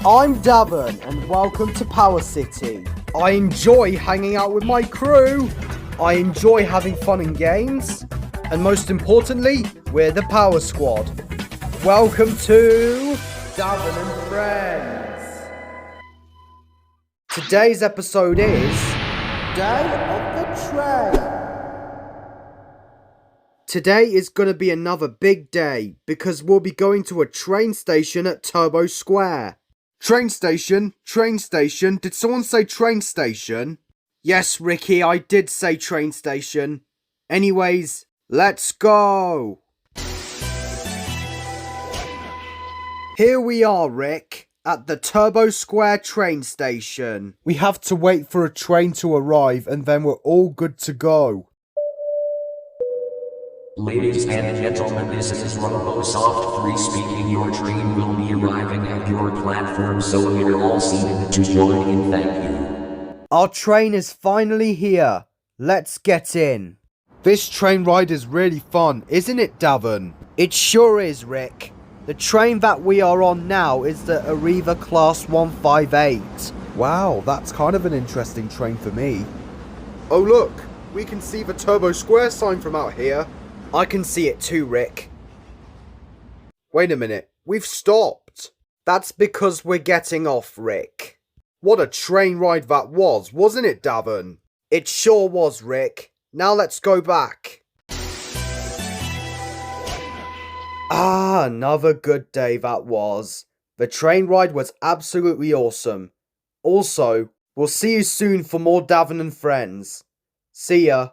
I'm Daven and welcome to Power City. I enjoy hanging out with my crew. I enjoy having fun in games. And most importantly, we're the Power Squad. Welcome to Daven and Friends. Today's episode is Day of the Train. Today is going to be another big day because we'll be going to a train station at Turbo Square. Train station? Train station? Did someone say train station? Yes, Ricky, I did say train station. Anyways, let's go! Here we are, Rick, at the Turbo Square train station. We have to wait for a train to arrive and then we're all good to go. Ladies and gentlemen, this is RoboSoft 3 speaking. Your train will be arriving at your platform, so you're all seated to join in. Thank you. Our train is finally here. Let's get in. This train ride is really fun, isn't it, Daven? It sure is, Rick. The train that we are on now is the Arriva Class 158. Wow, that's kind of an interesting train for me. Oh look, we can see the Turbo Square sign from out here. I can see it too, Rick. Wait a minute, we've stopped. That's because we're getting off, Rick. What a train ride that was, wasn't it, Daven? It sure was, Rick. Now let's go back. Ah, another good day that was. The train ride was absolutely awesome. Also, we'll see you soon for more Daven and Friends. See ya.